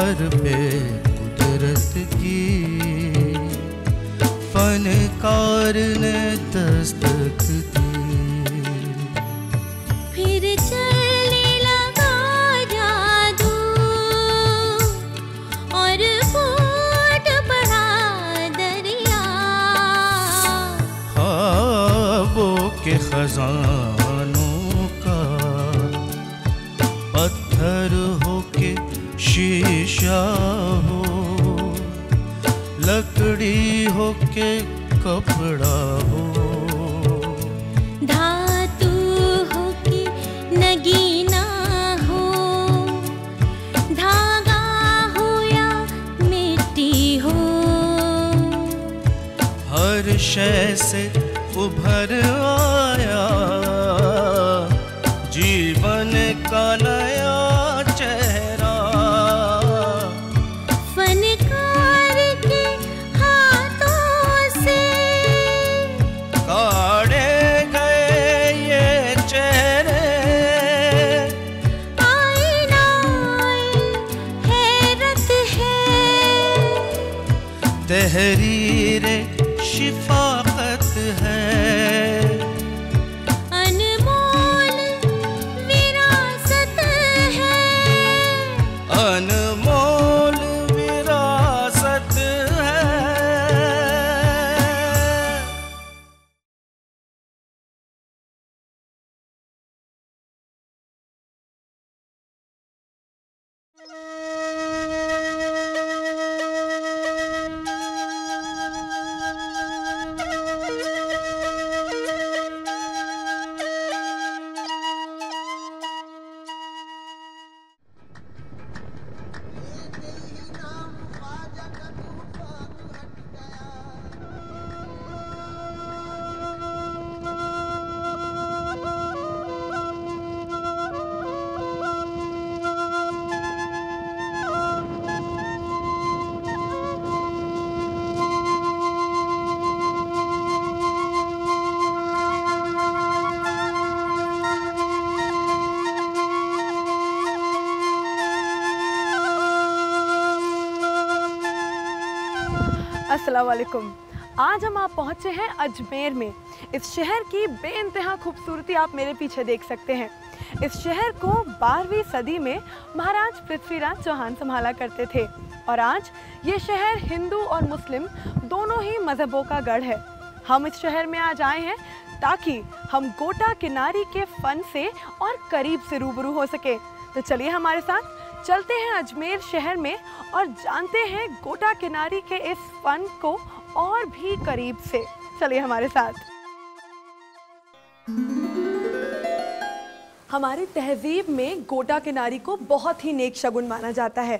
Sir पे कुदरत की फनकार ने दस्तक दी। फिर चलने लगा जादू और फूट पड़ा दरिया। ख्वाबों के खजानों का पत्थर हो के शीशा हो, लकड़ी हो के कपड़ा हो, धातु हो के नगीना हो, धागा हो या मिट्टी हो। हर शय से उभर आया जीवन का नया चेहरा। फनकार के हाथों से काढ़े गए ये चेहरे, आईना हैरत है, तहरीर शिफाकत है, अनमोल विरासत है, अनमोल विरासत है। अस्सलाम वालेकुम। आज हम आप पहुँचे हैं अजमेर में। इस शहर की बेइंतहा खूबसूरती आप मेरे पीछे देख सकते हैं। इस शहर को 12वीं सदी में महाराज पृथ्वीराज चौहान संभाला करते थे और आज ये शहर हिंदू और मुस्लिम दोनों ही मजहबों का गढ़ है। हम इस शहर में आज आए हैं ताकि हम गोटा किनारी के फ़न से और करीब से रूबरू हो सके। तो चलिए हमारे साथ चलते हैं अजमेर शहर में और जानते हैं गोटा किनारी के इस फन को और भी करीब से। चलिए हमारे साथ। हमारी तहजीब में गोटा किनारी को बहुत ही नेक शगुन माना जाता है।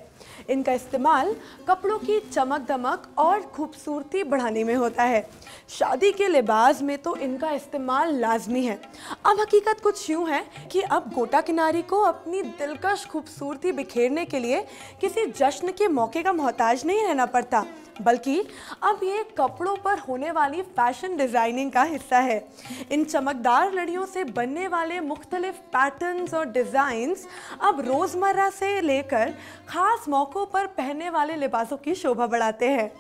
इनका इस्तेमाल कपड़ों की चमक दमक और खूबसूरती बढ़ाने में होता है। शादी के लिबास में तो इनका इस्तेमाल लाजमी है। अब हकीकत कुछ यूँ है कि अब गोटा किनारी को अपनी दिलकश खूबसूरती बिखेरने के लिए किसी जश्न के मौके का मोहताज नहीं रहना पड़ता, बल्कि अब ये कपड़ों पर होने वाली फैशन डिज़ाइनिंग का हिस्सा है। इन चमकदार लड़ियों से बनने वाले मुख्तलिफ पैटर्न्स और डिज़ाइंस अब रोज़मर्रा से लेकर ख़ास मौक़ों पर पहनने वाले लिबासों की शोभा बढ़ाते हैं।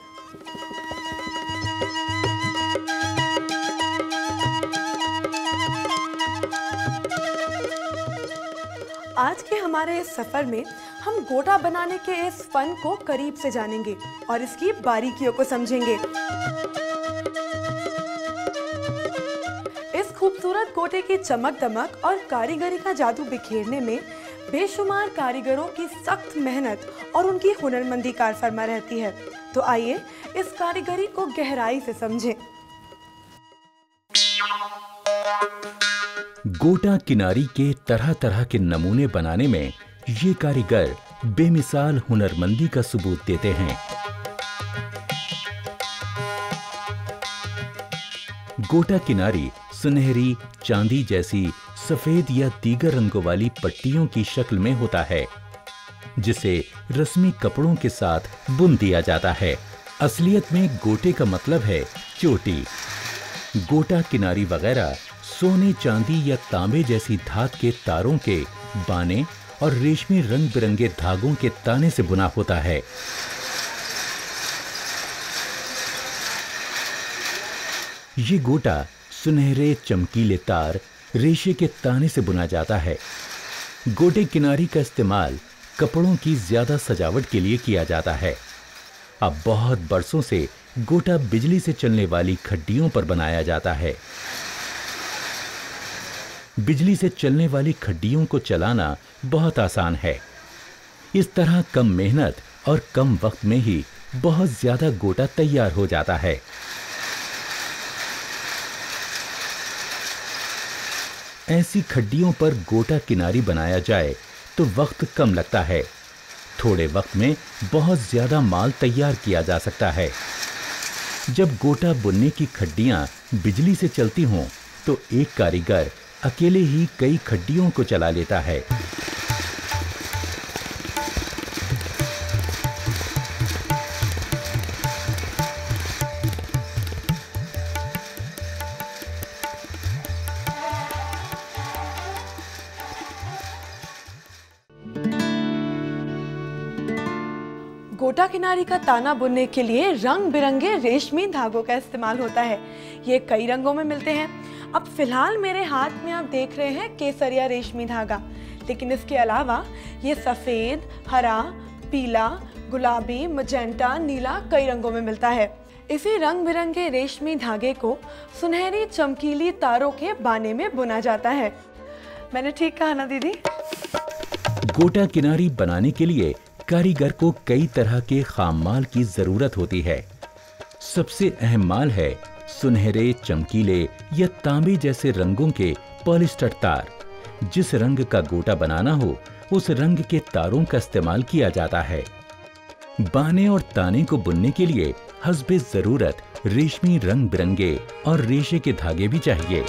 आज के हमारे इस सफ़र में हम गोटा बनाने के इस फन को करीब से जानेंगे और इसकी बारीकियों को समझेंगे। इस खूबसूरत गोटे की चमक दमक और कारीगरी का जादू बिखेरने में बेशुमार कारीगरों की सख्त मेहनत और उनकी हुनरमंदी कार फरमा रहती है। तो आइए इस कारीगरी को गहराई से समझें। गोटा किनारी के तरह तरह के नमूने बनाने में ये कारीगर बेमिसाल हुनरमंदी का सबूत देते हैं। गोटा किनारी सुनहरी, चांदी जैसी सफेद या दीगर रंगों वाली पट्टियों की शक्ल में होता है, जिसे रस्मी कपड़ों के साथ बुन दिया जाता है। असलियत में गोटे का मतलब है चोटी। गोटा किनारी वगैरह सोने, चांदी या तांबे जैसी धात के तारों के बाने और रेशमी रंग बिरंगे धागों के ताने से बुना होता है। ये गोटा सुनहरे चमकीले तार रेशे के ताने से बुना जाता है। गोटे किनारी का इस्तेमाल कपड़ों की ज्यादा सजावट के लिए किया जाता है। अब बहुत बरसों से गोटा बिजली से चलने वाली खड्डियों पर बनाया जाता है। बिजली से चलने वाली खड्डियों को चलाना बहुत आसान है। इस तरह कम मेहनत और कम वक्त में ही बहुत ज्यादा गोटा तैयार हो जाता है। ऐसी खड्डियों पर गोटा किनारी बनाया जाए तो वक्त कम लगता है। थोड़े वक्त में बहुत ज्यादा माल तैयार किया जा सकता है। जब गोटा बुनने की खड्डियां बिजली से चलती हों तो एक कारीगर अकेले ही कई खड्डियों को चला लेता है। गोटा किनारी का ताना बुनने के लिए रंग बिरंगे रेशमी धागों का इस्तेमाल होता है। ये कई रंगों में मिलते हैं। अब फिलहाल मेरे हाथ में आप देख रहे हैं केसरिया रेशमी धागा, लेकिन इसके अलावा ये सफेद, हरा, पीला, गुलाबी, मजेंटा, नीला कई रंगों में मिलता है। इसी रंग बिरंगे रेशमी धागे को सुनहरी चमकीली तारों के बाने में बुना जाता है। मैंने ठीक कहा ना दीदी? गोटा किनारी बनाने के लिए कारीगर को कई तरह के खाम माल की जरूरत होती है। सबसे अहम माल है सुनहरे, चमकीले या तांबे जैसे रंगों के पॉलिस्टर तार। जिस रंग का गोटा बनाना हो उस रंग के तारों का इस्तेमाल किया जाता है। बाने और ताने को बुनने के लिए हस्बे जरूरत रेशमी रंग बिरंगे और रेशे के धागे भी चाहिए।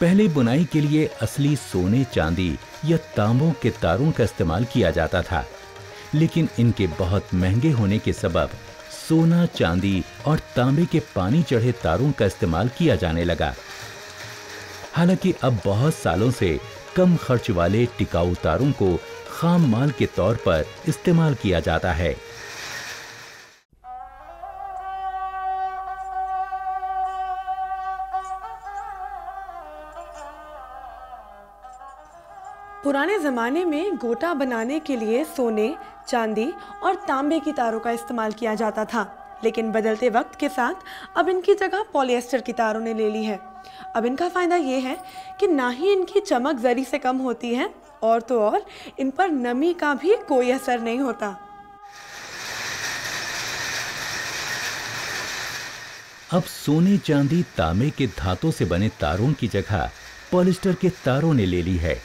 पहले बुनाई के लिए असली सोने, चांदी या तांबों के तारों का इस्तेमाल किया जाता था, लेकिन इनके बहुत महंगे होने के सबब सोना, चांदी और तांबे के पानी चढ़े तारों का इस्तेमाल किया जाने लगा। हालांकि अब बहुत सालों से कम खर्च वाले टिकाऊ तारों को खाम माल के तौर पर इस्तेमाल किया जाता है। पुराने ज़माने में गोटा बनाने के लिए सोने, चांदी और तांबे की तारों का इस्तेमाल किया जाता था, लेकिन बदलते वक्त के साथ अब इनकी जगह पॉलिएस्टर की तारों ने ले ली है। अब इनका फ़ायदा ये है कि ना ही इनकी चमक जरी से कम होती है और तो और इन पर नमी का भी कोई असर नहीं होता। अब सोने, चांदी, तांबे के धातों से बने तारों की जगह पॉलिस्टर के तारों ने ले ली है,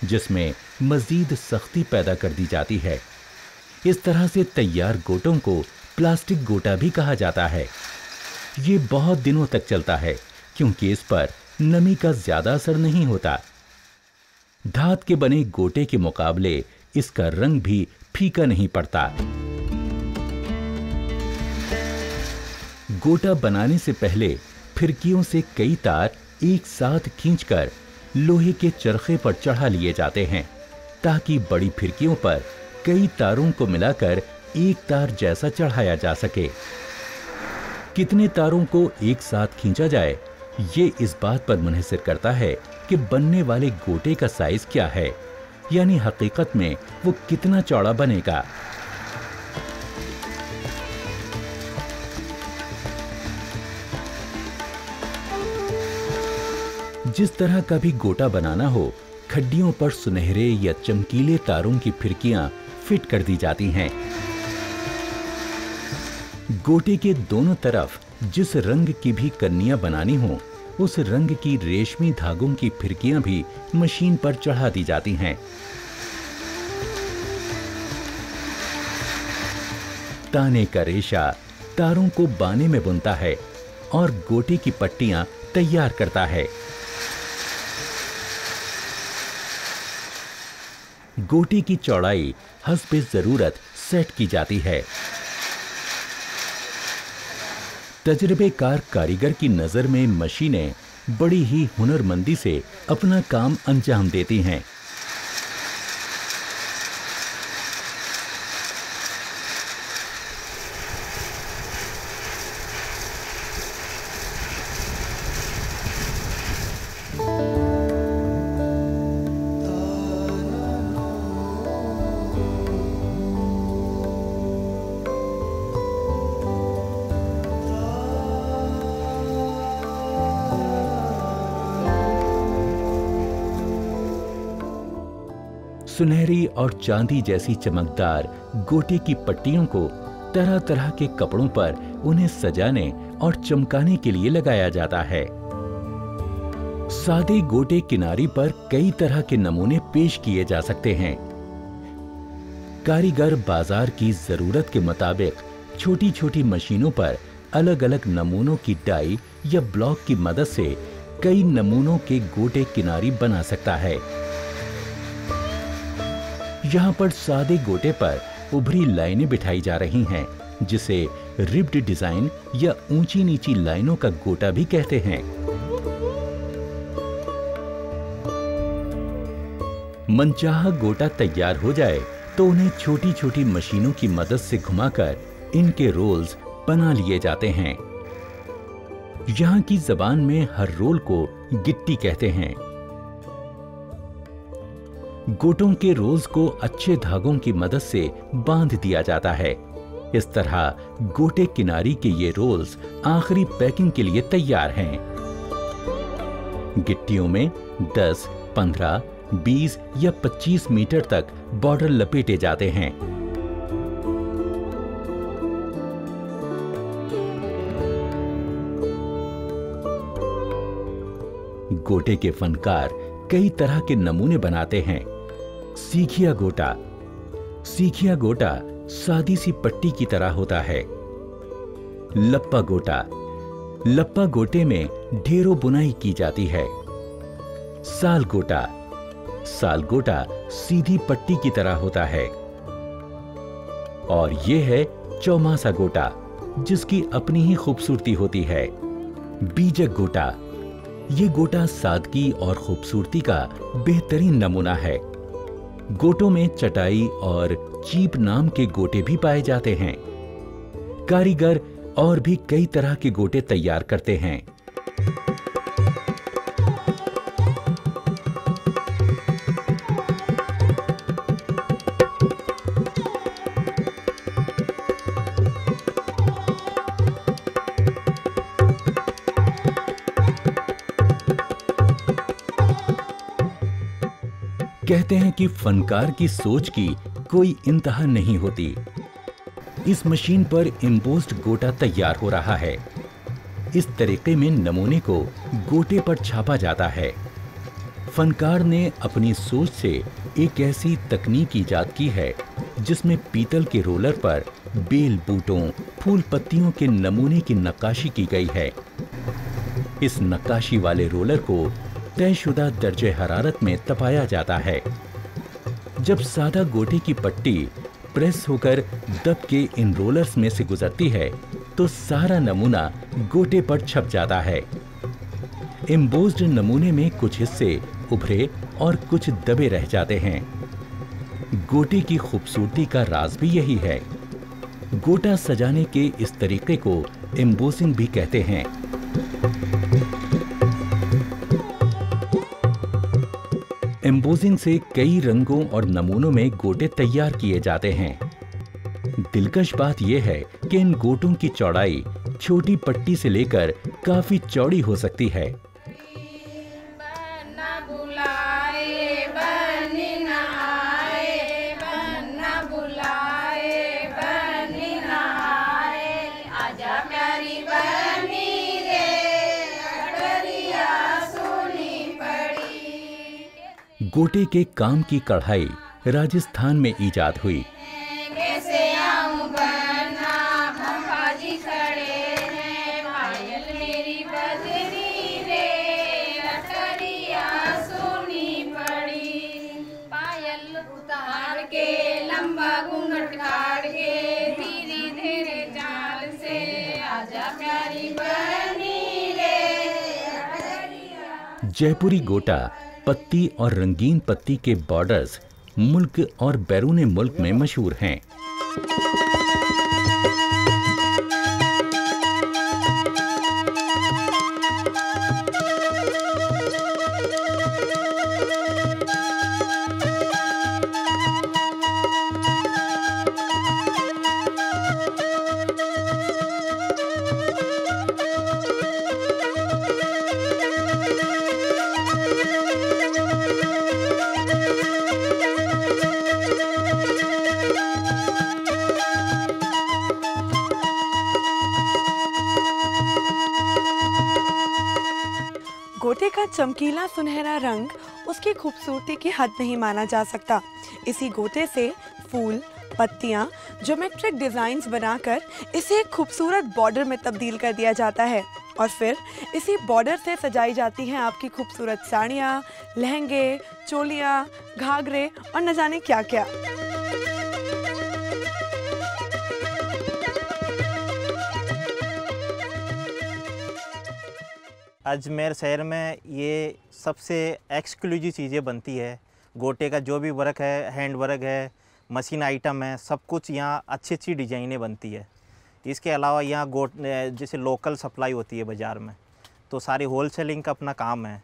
जिसमें मजीद सख्ती पैदा कर दी जाती है। इस तरह से तैयार गोटों को प्लास्टिक गोटा भी कहा जाता है। ये बहुत दिनों तक चलता है क्योंकि इस पर नमी का ज्यादा असर नहीं होता। धात के बने गोटे के मुकाबले इसका रंग भी फीका नहीं पड़ता। गोटा बनाने से पहले फिरकियों से कई तार एक साथ खींचकर लोहे के चरखे पर चढ़ा लिए जाते हैं, ताकि बड़ी फिरकियों पर कई तारों को मिलाकर एक तार जैसा चढ़ाया जा सके। कितने तारों को एक साथ खींचा जाए, ये इस बात पर मुनहसर करता है कि बनने वाले गोटे का साइज क्या है, यानी हकीकत में वो कितना चौड़ा बनेगा। जिस तरह का भी गोटा बनाना हो, खड्डियों पर सुनहरे या चमकीले तारों की फिरकियां फिट कर दी जाती हैं। गोटे के दोनों तरफ जिस रंग की भी कन्नियां बनानी हो, उस रंग की रेशमी धागों की फिरकियां भी मशीन पर चढ़ा दी जाती हैं। ताने का रेशा तारों को बाने में बुनता है और गोटे की पट्टियां तैयार करता है। गोटी की चौड़ाई हस्बे जरूरत सेट की जाती है। तजर्बेकार कारीगर की नजर में मशीनें बड़ी ही हुनरमंदी से अपना काम अंजाम देती हैं। सुनहरी और चांदी जैसी चमकदार गोटे की पट्टियों को तरह तरह के कपड़ों पर उन्हें सजाने और चमकाने के लिए लगाया जाता है। सादे गोटे किनारी पर कई तरह के नमूने पेश किए जा सकते हैं। कारीगर बाजार की जरूरत के मुताबिक छोटी छोटी मशीनों पर अलग अलग नमूनों की डाई या ब्लॉक की मदद से कई नमूनों के गोटे किनारी बना सकता है। यहाँ पर सादे गोटे पर उभरी लाइनें बिठाई जा रही हैं, जिसे रिब्ड डिजाइन या ऊंची नीची लाइनों का गोटा भी कहते हैं। मनचाहा गोटा तैयार हो जाए तो उन्हें छोटी छोटी मशीनों की मदद से घुमाकर इनके रोल्स बना लिए जाते हैं। यहाँ की जबान में हर रोल को गिट्टी कहते हैं। गोटों के रोल्स को अच्छे धागों की मदद से बांध दिया जाता है। इस तरह गोटे किनारी के ये रोल्स आखिरी पैकिंग के लिए तैयार हैं। गिट्टियों में 10, 15, 20 या 25 मीटर तक बॉर्डर लपेटे जाते हैं। गोटे के फनकार कई तरह के नमूने बनाते हैं। सीखिया गोटा सादी सी पट्टी की तरह होता है। लप्पा गोटे में ढेरों बुनाई की जाती है। साल गोटा सीधी पट्टी की तरह होता है। और ये है चौमासा गोटा, जिसकी अपनी ही खूबसूरती होती है। बीजक गोटा, ये गोटा सादगी और खूबसूरती का बेहतरीन नमूना है। गोटों में चटाई और चीप नाम के गोटे भी पाए जाते हैं। कारीगर और भी कई तरह के गोटे तैयार करते हैं। कहते हैं कि फनकार की सोच की कोई इंतहा नहीं होती। इस मशीन पर एम्बोस्ड गोटा तैयार हो रहा है। इस तरीके में नमूने को गोटे पर छापा जाता है। फनकार ने अपनी सोच से एक ऐसी तकनीक ईजाद की है जिसमें पीतल के रोलर पर बेल बूटों, फूल पत्तियों के नमूने की नक्काशी की गई है। इस नक्काशी वाले रोलर को तयशुदा दर्जे हरारत में तपाया जाता है। जब सादा गोटे की पट्टी प्रेस होकर दब के इन रोलर्स में से गुजरती है तो सारा नमूना गोटे पर छप जाता है। एम्बोस्ड नमूने में कुछ हिस्से उभरे और कुछ दबे रह जाते हैं। गोटे की खूबसूरती का राज भी यही है। गोटा सजाने के इस तरीके को एम्बोसिंग भी कहते हैं। एम्बोसिंग से कई रंगों और नमूनों में गोटे तैयार किए जाते हैं। दिलकश बात यह है कि इन गोटों की चौड़ाई छोटी पट्टी से लेकर काफी चौड़ी हो सकती है। गोटे के काम की कढ़ाई राजस्थान में ईजाद हुई। जयपुरी गोटा पत्ती और रंगीन पत्ती के बॉर्डर्स मुल्क और बैरून मुल्क में मशहूर हैं। गोटे का चमकीला सुनहरा रंग उसकी खूबसूरती की हद नहीं माना जा सकता। इसी गोटे से फूल, पत्तियां, ज्योमेट्रिक डिजाइन्स बनाकर इसे एक खूबसूरत बॉर्डर में तब्दील कर दिया जाता है और फिर इसी बॉर्डर से सजाई जाती हैं आपकी खूबसूरत साड़ियाँ, लहंगे, चोलियाँ, घाघरे और न जाने क्या क्या। अजमेर शहर में ये सबसे एक्सक्लूसिव चीज़ें बनती है। गोटे का जो भी वर्क है, हैंड वर्क है, मशीन आइटम है, सब कुछ यहाँ अच्छी अच्छी डिज़ाइनें बनती है। इसके अलावा यहाँ जैसे लोकल सप्लाई होती है बाज़ार में, तो सारी होलसेलिंग का अपना काम है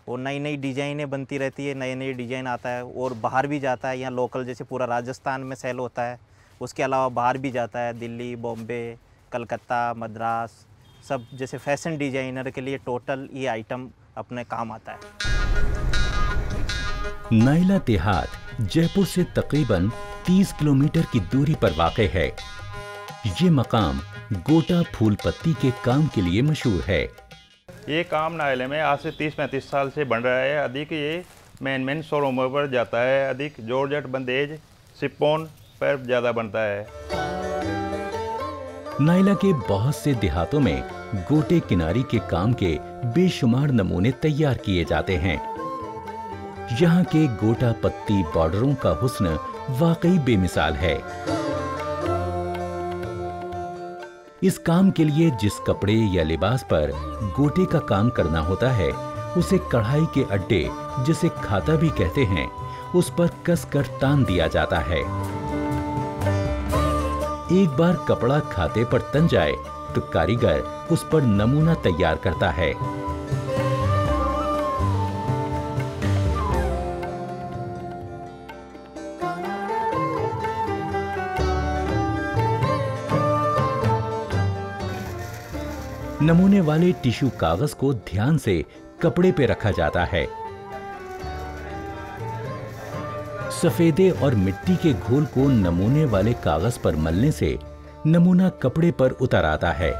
और नई नई डिज़ाइनें बनती रहती है, नए नए डिज़ाइन आता है और बाहर भी जाता है। यहाँ लोकल जैसे पूरा राजस्थान में सेल होता है, उसके अलावा बाहर भी जाता है, दिल्ली, बॉम्बे, कलकत्ता, मद्रास, सब जैसे फैशन डिजाइनर के लिए टोटल ये आइटम अपने काम आता है। नाइला देहात जयपुर से तकरीबन 30 किलोमीटर की दूरी पर वाक़ है। ये मकाम गोटा फूल पत्ती के काम के लिए मशहूर है। ये काम नाइले में आज से 30-35 साल से बन रहा है। अधिक ये मेन शोरूमों पर जाता है। अधिक जॉर्जेट, बंदेज, शिफॉन पर ज़्यादा बनता है। नाइला के बहुत से देहातों में गोटे किनारी के काम के बेशुमार नमूने तैयार किए जाते हैं। यहाँ के गोटा पत्ती बॉर्डरों का हुस्न वाकई बेमिसाल है। इस काम के लिए जिस कपड़े या लिबास पर गोटे का काम करना होता है, उसे कढ़ाई के अड्डे, जिसे खाता भी कहते हैं, उस पर कसकर तान दिया जाता है। एक बार कपड़ा खाते पर तन जाए तो कारीगर उस पर नमूना तैयार करता है। नमूने वाले टिश्यू कागज को ध्यान से कपड़े पे रखा जाता है। सफेदे और मिट्टी के घोल को नमूने वाले कागज पर मलने से नमूना कपड़े पर उतर आता है।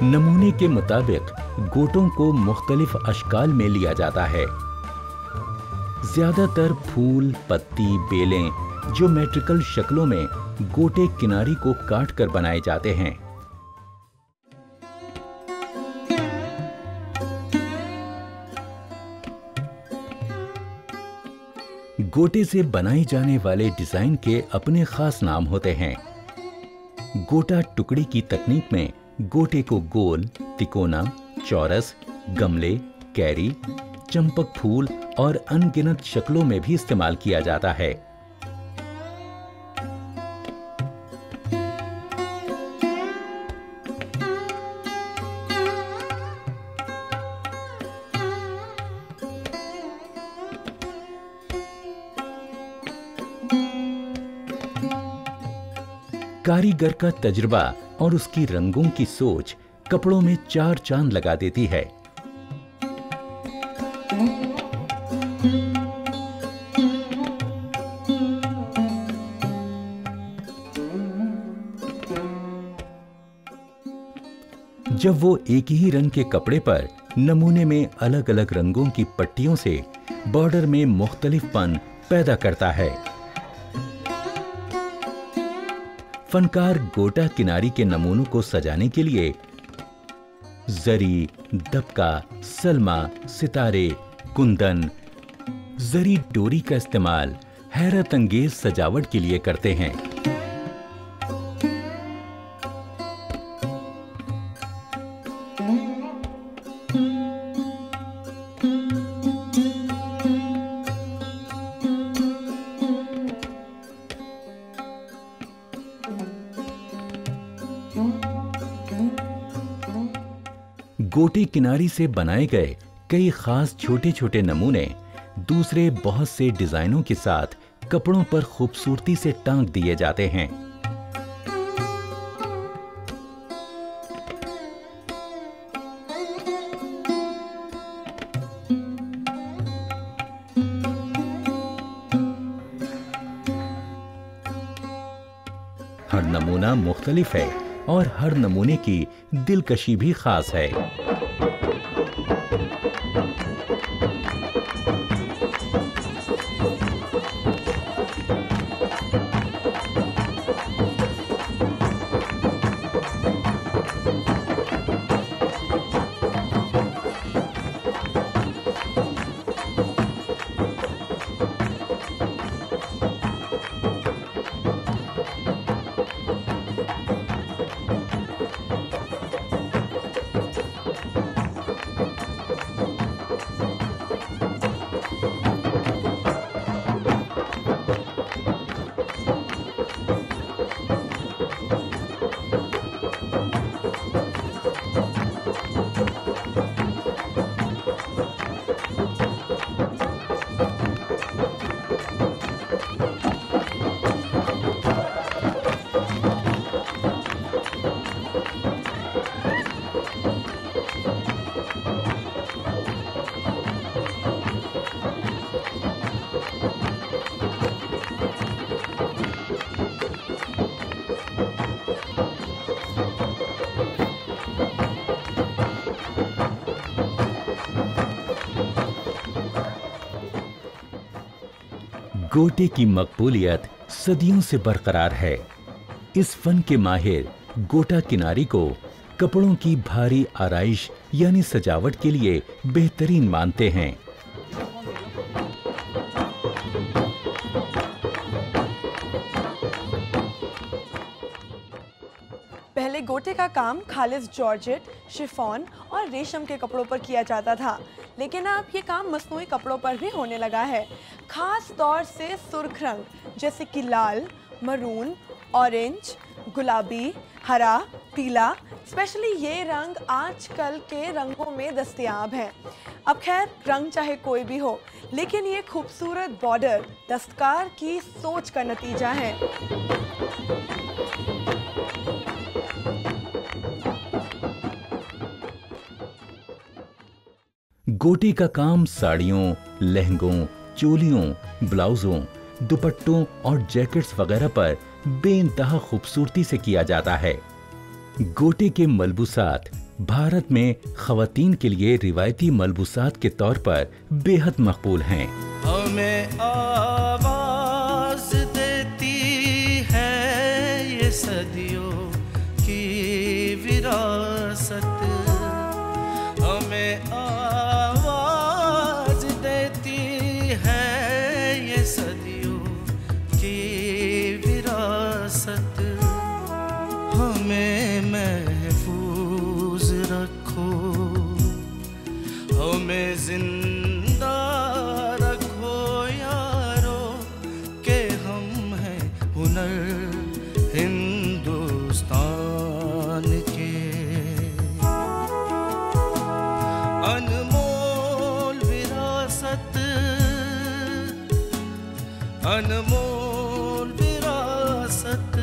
नमूने के मुताबिक गोटों को मुख्तलिफ अशकाल में लिया जाता है। ज्यादातर फूल, पत्ती, बेलें ज्योमेट्रिकल शक्लों में गोटे किनारी को काट कर बनाए जाते हैं। गोटे से बनाई जाने वाले डिजाइन के अपने खास नाम होते हैं। गोटा टुकड़ी की तकनीक में गोटे को गोल, तिकोना, चौरस, गमले, कैरी, चंपक फूल और अनगिनत शक्लों में भी इस्तेमाल किया जाता है। कारीगर का तजुर्बा और उसकी रंगों की सोच कपड़ों में चार चांद लगा देती है। जब वो एक ही रंग के कपड़े पर नमूने में अलग अलग रंगों की पट्टियों से बॉर्डर में मुख्तलिफपन पैदा करता है। फनकार गोटा किनारी के नमूनों को सजाने के लिए जरी, दबका, सलमा, सितारे, कुंदन, जरी डोरी का इस्तेमाल हैरत अंगेज सजावट के लिए करते हैं। गोटे किनारी से बनाए गए कई खास छोटे छोटे नमूने दूसरे बहुत से डिजाइनों के साथ कपड़ों पर खूबसूरती से टांग दिए जाते हैं। हर नमूना मुख्तलिफ है और हर नमूने की दिलकशी भी खास है। गोटे की मकबूलियत सदियों से बरकरार है। इस फन के माहिर गोटा किनारी को कपड़ों की भारी आराइश यानी सजावट के लिए बेहतरीन मानते हैं। पहले गोटे का काम खालिस जॉर्जेट, शिफॉन और रेशम के कपड़ों पर किया जाता था, लेकिन अब ये काम मसनूई कपड़ों पर भी होने लगा है। खास तौर से सुर्ख रंग जैसे कि लाल, मरून, ऑरेंज, गुलाबी, हरा, पीला, स्पेशली ये रंग आजकल के रंगों में दस्तयाब हैं। अब खैर रंग चाहे कोई भी हो, लेकिन ये खूबसूरत बॉर्डर दस्तकार की सोच का नतीजा है। गोटे का काम साड़ियों, लहंगों, चोलियों, ब्लाउजों, दुपट्टों और जैकेट्स वगैरह पर बेइंतहा खूबसूरती से किया जाता है। गोटे के मलबूसात भारत में ख़वातीन के लिए रिवायती मलबूसात के तौर पर बेहद मकबूल हैं। हमें आवाज देती है ये सदियों की विरासत, हमें आवाज देती है ये सदियों की विरासत। हमें महफूज रखो, हमें जिंदा रखो यारो, के हम हैं हुनर हिंदुस्तान के। अनमोल विरासत, अनमोल विरासत,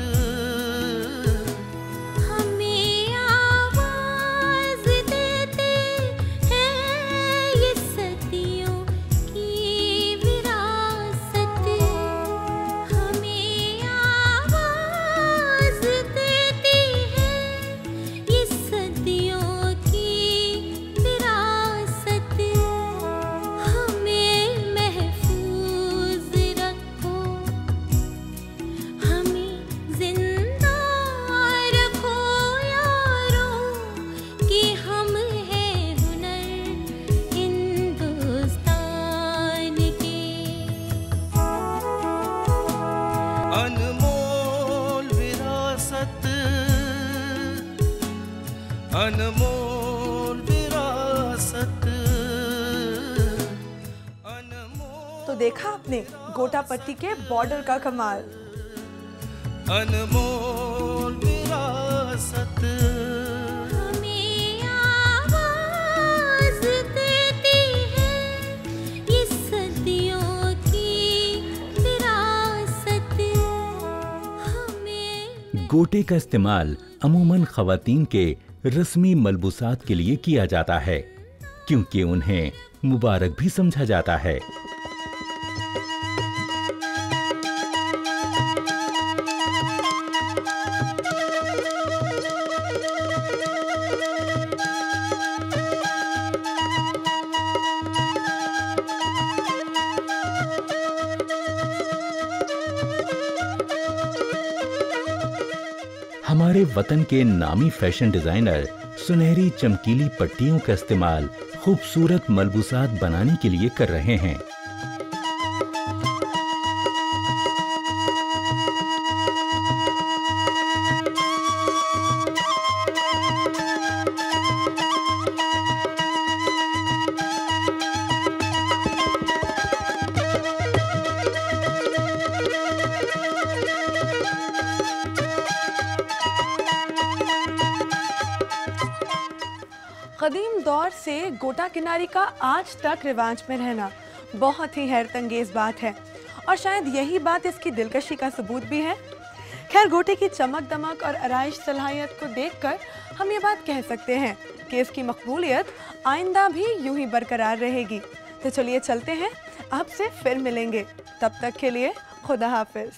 हमें आवाज देते हैं ये सदियों की विरासत। हमें आवाज देती है ये सदियों की विरासत। तो देखा आपने गोटा पट्टी के बॉर्डर का कमाल। अनमोल विरासत हमें आवाज देती है ये सदियों की विरासत हमें। गोटे का इस्तेमाल अमूमन ख़वातीन के रस्मी मलबूसात के लिए किया जाता है, क्योंकि उन्हें मुबारक भी समझा जाता है। हमारे वतन के नामी फैशन डिजाइनर सुनहरी चमकीली पट्टियों का इस्तेमाल खूबसूरत मलबूसात बनाने के लिए कर रहे हैं। कदीम दौर से गोटा किनारी का आज तक रिवाज में रहना बहुत ही हैरतअंगेज बात है, और शायद यही बात इसकी दिलकशी का सबूत भी है। खैर, गोटे की चमक दमक और आराइश सलाहियत को देखकर हम ये बात कह सकते हैं कि इसकी मकबूलियत आइंदा भी यूं ही बरकरार रहेगी। तो चलिए चलते हैं, आपसे फिर मिलेंगे, तब तक के लिए खुदा हाफिज।